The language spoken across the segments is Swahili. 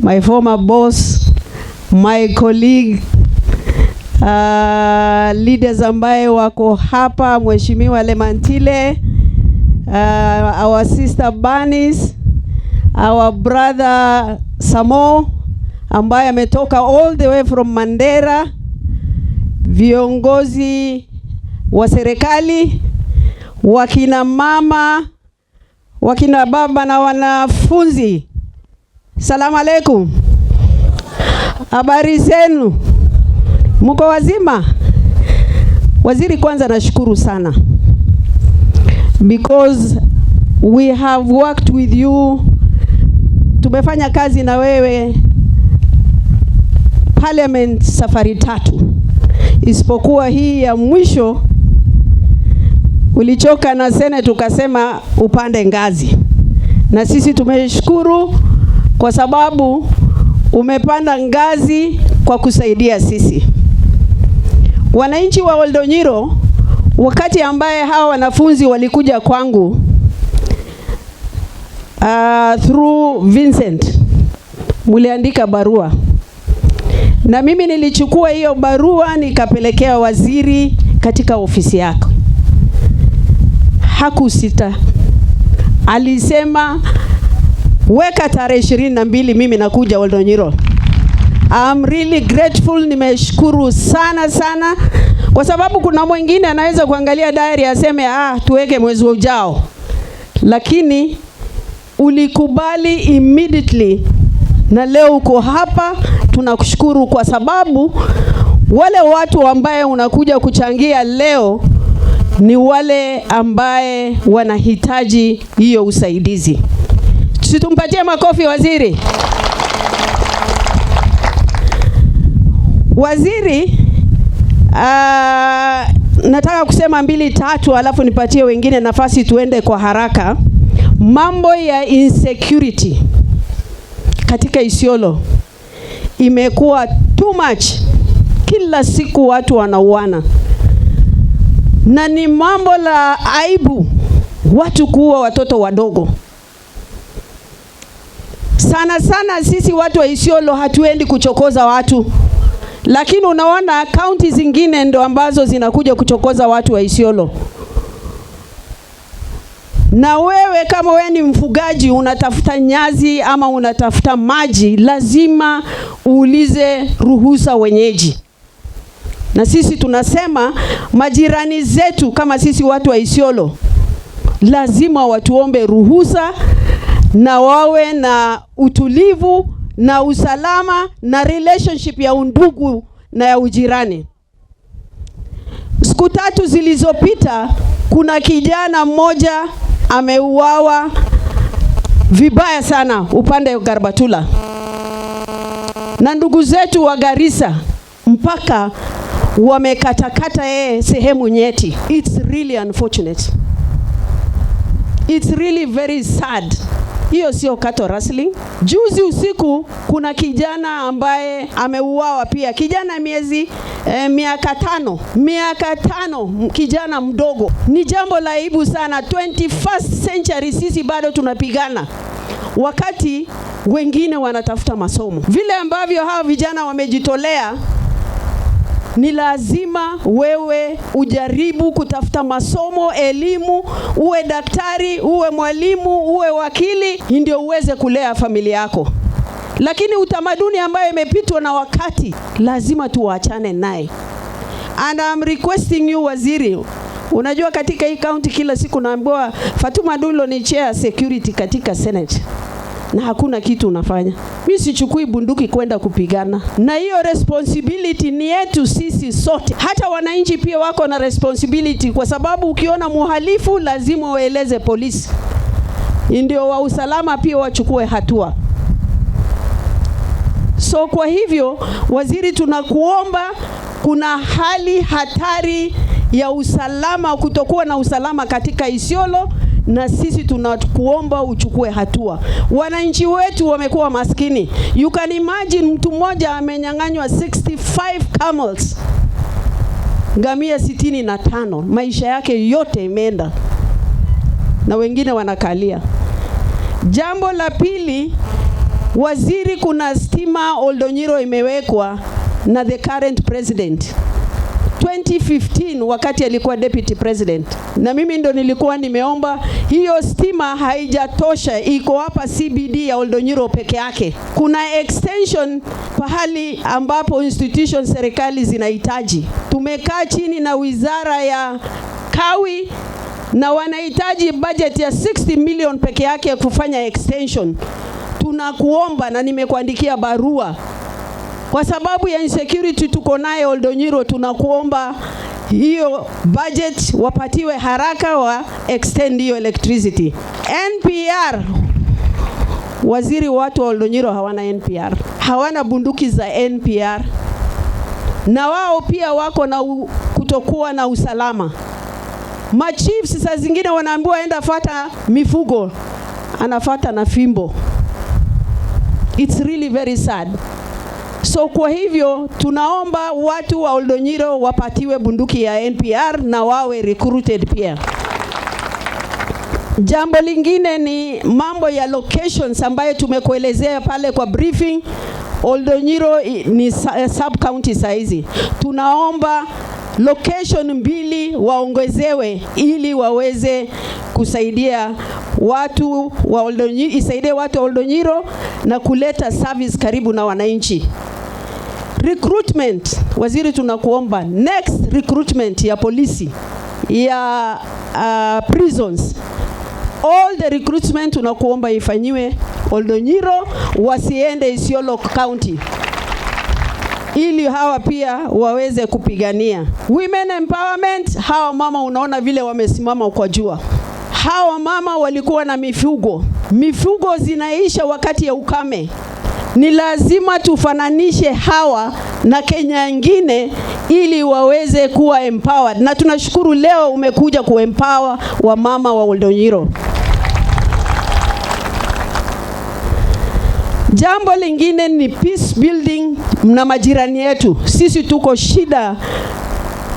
my former boss, my colleague, leaders ambaye wako hapa, Mheshimiwa Lemantile, our sister Banis, our brother Samo ambaye ametoka all the way from Mandera, viongozi wa serikali, wakina mama, wakina baba na wanafunzi. Salamu alaikum. Habari zenu? Mko wazima? Waziri, kwanza nashukuru sana because we have worked with you. Tumefanya kazi na wewe parliament safari 3. Isipokuwa hii ya mwisho ulichoka na Senate ukasema upande ngazi. Na sisi tumeshukuru kwa sababu umepanda ngazi kwa kusaidia sisi. Wananchi wa Oldonyiro, wakati ambaye hawa wanafunzi walikuja kwangu through Vincent, muliandika barua. Na mimi nilichukua hiyo barua nikapelekea waziri katika ofisi yako. Hakusita. Alisema weka tarehe 22 mimi nakuja Oldonyiro. I'm really grateful, nimeshukuru sana sana kwa sababu kuna mwingine anaweza kuangalia diary aseme tuweke mwezi ujao. Lakini ulikubali immediately na leo uko hapa. Tunakushukuru kwa sababu wale watu ambaye unakuja kuchangia leo ni wale ambaye wanahitaji hiyo usaidizi. Tumpatie makofi waziri. Waziri, nataka kusema 2-3 alafu nipatie wengine nafasi tuende kwa haraka. Mambo ya insecurity katika Isiolo imekuwa too much. Kila siku watu wanauana. Na ni mambo la aibu watu kuua watoto wadogo. Sana sana sisi watu wa Isiolo hatuendi kuchokoza watu. Lakini unaona county zingine ndo ambazo zinakuja kuchokoza watu wa Isiolo. Na wewe kama wewe ni mfugaji unatafuta nyazi ama unatafuta maji, lazima uulize ruhusa wenyeji. Na sisi tunasema majirani zetu kama sisi watu wa Isiolo lazima watuombe ruhusa na wawe na utulivu na usalama na relationship ya undugu na ya ujirani. Siku 3 zilizopita kuna kijana mmoja ameuawa vibaya sana upande wa Garbatula. Na ndugu zetu wa Garissa mpaka wamekatakata sehemu nyeti. It's really unfortunate. It's really very sad. Hiyo sio cattle rustling. Juzi usiku kuna kijana ambaye ameuawa pia. Kijana miaka 5, kijana mdogo. Ni jambo la aibu sana. 21st century sisi bado tunapigana wakati wengine wanatafuta masomo. Vile ambavyo hao vijana wamejitolea, ni lazima wewe ujaribu kutafuta masomo, elimu, uwe daktari, uwe mwalimu, uwe wakili, ndio uweze kulea familia yako. Lakini utamaduni ambayo imepitwa na wakati, lazima tuachane naye. And I'm requesting you waziri, unajua katika hii county kila siku naambiwa Fatuma Dulo ni chair security katika Senate. Na hakuna kitu unafanya. Mimi sichukui bunduki kwenda kupigana. Na hiyo responsibility ni yetu sisi sote. Hata wananchi pia wako na responsibility kwa sababu ukiona muhalifu lazima waeleze polisi. Ndio wa usalama pia wachukue hatua. So kwa hivyo waziri, tunakuomba, kuna hali hatari ya usalama, kutokuwa na usalama katika Isiolo, na sisi tunakuomba uchukue hatua. Wananchi wetu wamekuwa maskini. You can imagine mtu mmoja amenyang'anywa 65 camels. Ngamia 65, maisha yake yote imeenda. Na wengine wanakalia. Jambo la pili, Waziri, kuna stima Oldonyiro imewekwa na the current president 2015 wakati alikuwa deputy president, na mimi ndo nilikuwa nimeomba hiyo stima haijatosha, iko hapa CBD ya Oldonyiro peke yake. Kuna extension pahali ambapo institution serikali zinahitaji. Tumekaa chini na wizara ya kawi na wanahitaji budget ya 60 million peke yake kufanya extension. Tunakuomba, na nimekuandikia barua, kwa sababu ya insecurity tuko naye Oldonyiro, tunakuomba hiyo budget wapatiwe haraka, wa extend hiyo electricity. NPR, waziri, watu wa Oldonyiro hawana NPR, hawana bunduki za NPR, na wao pia wako na kutokuwa na usalama. Machiefs saa zingine wanaambiwa enda fata mifugo, anafata na fimbo. It's really very sad. So kwa hivyo tunaomba watu wa Oldonyiro wapatiwe bunduki ya NPR na wawe recruited pia. Jambo lingine ni mambo ya locations ambayo tumekuelezea pale kwa briefing. Oldonyiro ni sub county saizi. Tunaomba location 2 waongezewe ili waweze kusaidia watu wa Oldonyiro, isaidie watu wa Oldonyiro na kuleta service karibu na wananchi. Recruitment, waziri, tunakuomba next recruitment ya polisi, ya prisons, all the recruitment tunakuomba ifanyiwe Oldonyiro, wasiende Isiolo County, ili hawa pia waweze kupigania. Women empowerment, hawa mama unaona vile wamesimama kwa jua. Hawa mama walikuwa na mifugo zinaisha wakati ya ukame. Ni lazima tufananishe hawa na Kenya nyingine ili waweze kuwa empowered, na tunashukuru leo umekuja kuempower wa mama wa Oldonyiro. Jambo lingine ni peace building na majirani yetu. Sisi tuko shida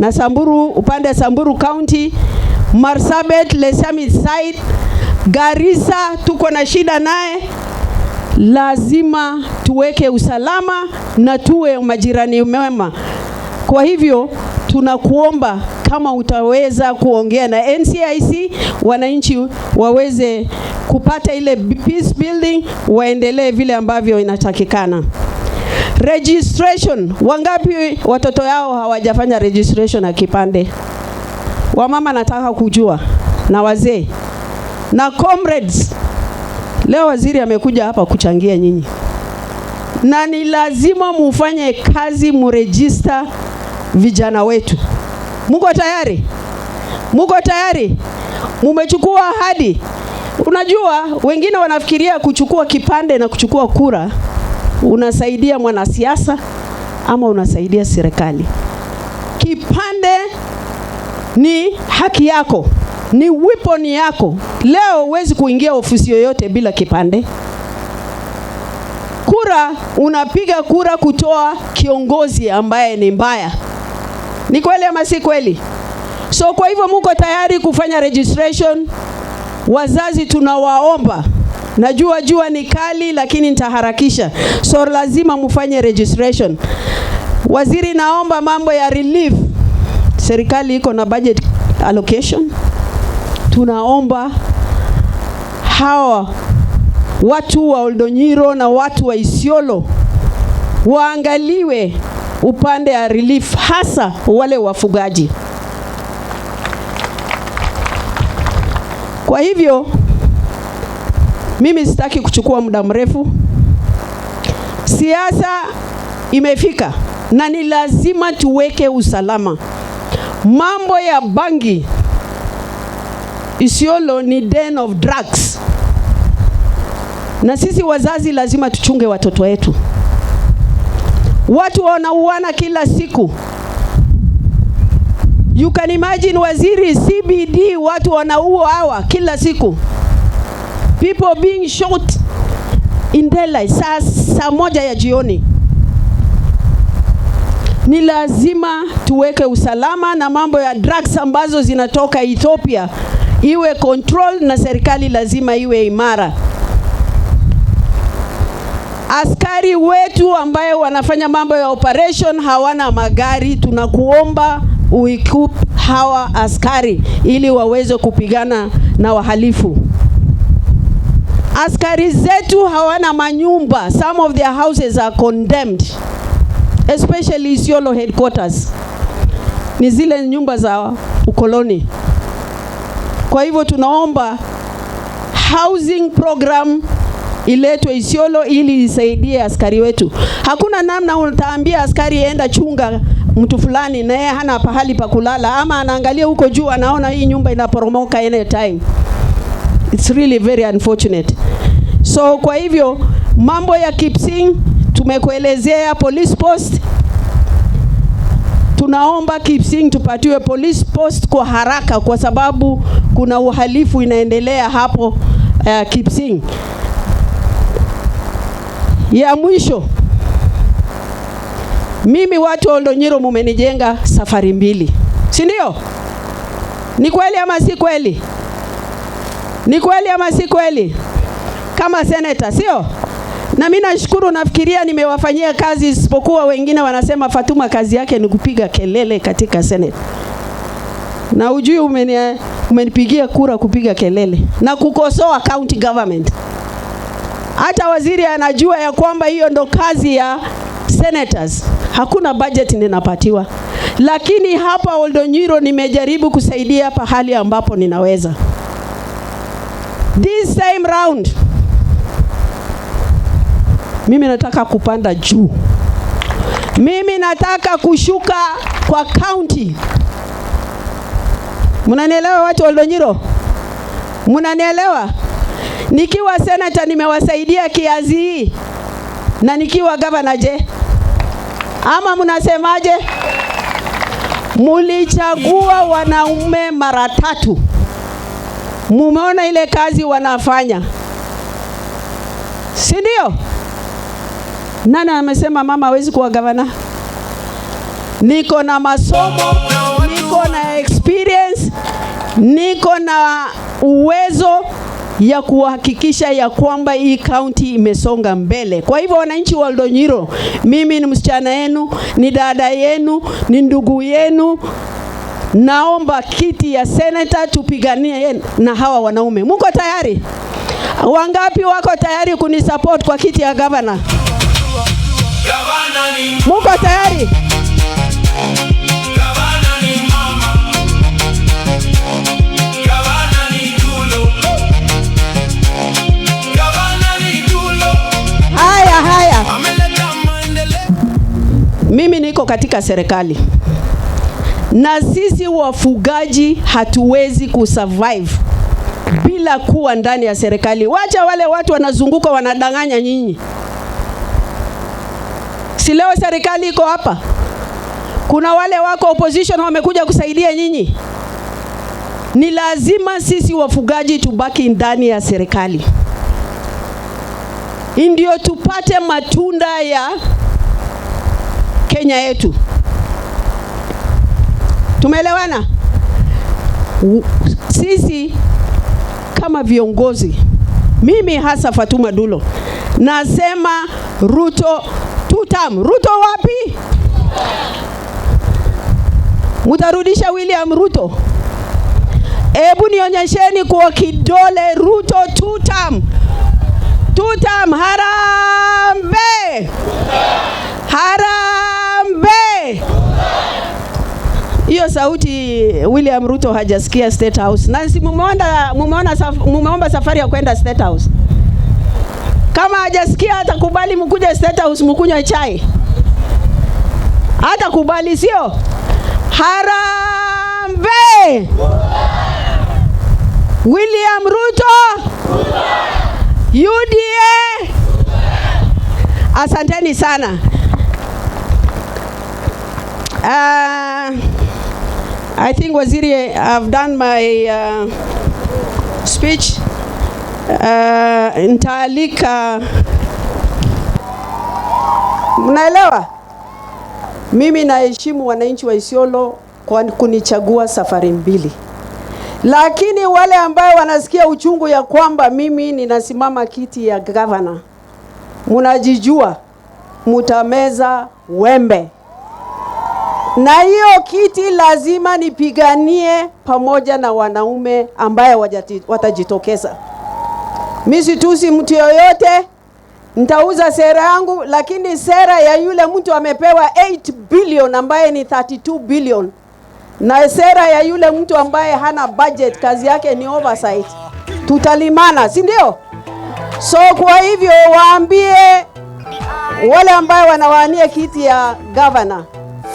na Samburu, upande Samburu County, Marsabit, Lesamit side, Garissa tuko na shida naye. Lazima tuweke usalama na tuwe majirani mema. Kwa hivyo tunakuomba kama utaweza kuongea na NCIC, wananchi waweze kupata ile peace building, waendelee vile ambavyo inatakikana. Registration, wangapi watoto yao hawajafanya registration ya kipande? Wamama nataka kujua, na wazee na comrades. Leo waziri amekuja hapa kuchangia nyinyi, na ni lazima mufanye kazi, muregister vijana wetu. Muko tayari? Muko tayari? Mumechukua ahadi? Unajua wengine wanafikiria kuchukua kipande na kuchukua kura unasaidia mwanasiasa ama unasaidia serikali. Kipande ni haki yako, ni weapon yako. Leo huwezi kuingia ofisi yoyote bila kipande. Kura, unapiga kura kutoa kiongozi ambaye ni mbaya. Ni kweli ama si kweli? So kwa hivyo muko tayari kufanya registration? Wazazi tunawaomba, najua jua ni kali lakini nitaharakisha, so lazima mufanye registration. Waziri, naomba mambo ya relief, serikali iko na budget allocation. Tunaomba hawa watu wa Oldonyiro na watu wa Isiolo waangaliwe upande ya relief, hasa wale wafugaji. Kwa hivyo mimi sitaki kuchukua muda mrefu. Siasa imefika na ni lazima tuweke usalama. Mambo ya bangi, Isiolo ni den of drugs, na sisi wazazi lazima tuchunge watoto wetu. Watu wanauana kila siku. You can imagine, waziri, CBD watu wanauawa kila siku. People being shot in daylight, saa 1 ya jioni. Ni lazima tuweke usalama, na mambo ya drugs ambazo zinatoka Ethiopia iwe control, na serikali lazima iwe imara. Askari wetu ambaye wanafanya mambo ya operation hawana magari, tunakuomba uequip hawa askari ili waweze kupigana na wahalifu. Askari zetu hawana manyumba. Some of their houses are condemned, especially Isiolo headquarters. Ni zile nyumba za ukoloni. Kwa hivyo tunaomba housing program iletwe Isiolo ili isaidie askari wetu. Hakuna namna utaambia askari enda chunga mtu fulani na yeye hana pahali pa kulala, ama anaangalia huko juu anaona hii nyumba inaporomoka any time. It's really very unfortunate. So kwa hivyo mambo ya Kipsing tumekuelezea police post. Tunaomba Kipsing tupatiwe police post kwa haraka kwa sababu kuna uhalifu inaendelea hapo Kipsing. Ya mwisho, mimi watu wa Oldonyiro mumenijenga safari mbili. Si ndio? Ni kweli ama si kweli? Ni kweli ama si kweli? Kama senator, sio? Na mimi nashukuru, nafikiria nimewafanyia kazi, isipokuwa wengine wanasema Fatuma kazi yake ni kupiga kelele katika Senate. Na ujui umenipigia kura kupiga kelele na kukosoa county government. Hata waziri anajua ya kwamba hiyo ndo kazi ya senators. Hakuna budget ninapatiwa. Lakini hapa Oldonyiro nimejaribu kusaidia pahali ambapo ninaweza. This time round mimi nataka kupanda juu. Mimi nataka kushuka kwa county. Mnanielewa watu wa Oldonyiro? Mnanielewa? Nikiwa senator nimewasaidia kiasi hii. Na nikiwa governor je? Ama mnasemaje? Mulichagua wanaume mara 3. Mumeona ile kazi wanafanya. Si ndio? Nani amesema mama hawezi kuwa governor? Niko na masomo, niko na experience, niko na uwezo ya kuhakikisha ya kwamba hii county imesonga mbele. Kwa hivyo wananchi wa Oldonyiro, mimi ni msichana yenu, ni dada yenu, ni ndugu yenu. Naomba kiti ya senator tupiganie na hawa wanaume. Mko tayari? Wangapi wako tayari kunisupport kwa kiti ya governor? Mko tayari? Haya. Mimi niko katika serikali. Na sisi wafugaji hatuwezi kusurvive bila kuwa ndani ya serikali. Wacha wale watu wanazunguka wanadanganya nyinyi. Si leo serikali iko hapa. Kuna wale wako opposition wamekuja kusaidia nyinyi. Ni lazima sisi wafugaji tubaki ndani ya serikali. Ndio tupate matunda ya Kenya yetu. Tumeelewana? Sisi kama viongozi, mimi hasa Fatuma Dulo, nasema Ruto tutam. Ruto wapi? Mutarudisha William Ruto? Ebu nionyesheni kwa kidole Ruto tutam. Tutam, harambe! Harambe! Hiyo sauti William Ruto hajasikia State House. Na si mumeomba safari ya kwenda State House. Kama hajasikia atakubali mkuje State House mkunywe chai. Atakubali sio? Harambe! William Ruto! UDA! Asanteni sana. I think waziri, I've done my speech. Nitaalika. Mnaelewa? Mimi naheshimu wananchi wa Isiolo kwa kunichagua safari mbili. Lakini wale ambao wanasikia uchungu ya kwamba mimi ninasimama kiti ya governor, Munajijua mutameza wembe. Na hiyo kiti lazima nipiganie pamoja na wanaume ambaye watajitokeza. Mimi situsi mtu yoyote, nitauza sera yangu, lakini sera ya yule mtu amepewa 8 billion ambaye ni 32 billion. Na sera ya yule mtu ambaye hana budget, kazi yake ni oversight, tutalimana, si ndio? So kwa hivyo waambie wale ambao wanawania kiti ya governor,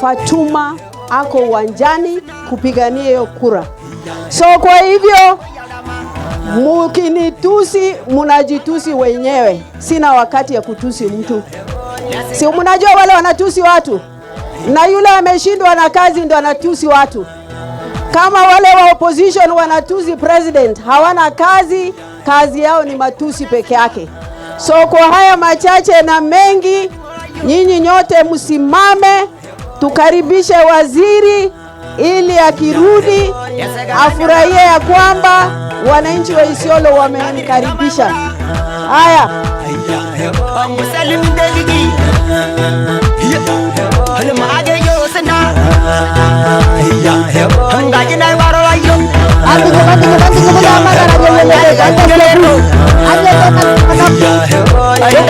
Fatuma ako uwanjani kupigania hiyo kura. So kwa hivyo mukinitusi, munajitusi wenyewe. Sina wakati ya kutusi mtu. Si mnajua wale wanatusi watu? Na yule ameshindwa na kazi ndo anatusi watu. Kama wale wa opposition wanatusi president, hawana kazi, kazi yao ni matusi peke yake. So kwa haya machache na mengi, nyinyi nyote msimame, tukaribishe waziri ili akirudi afurahie ya kwamba wananchi wa Isiolo wamemkaribisha. Haya. Ayo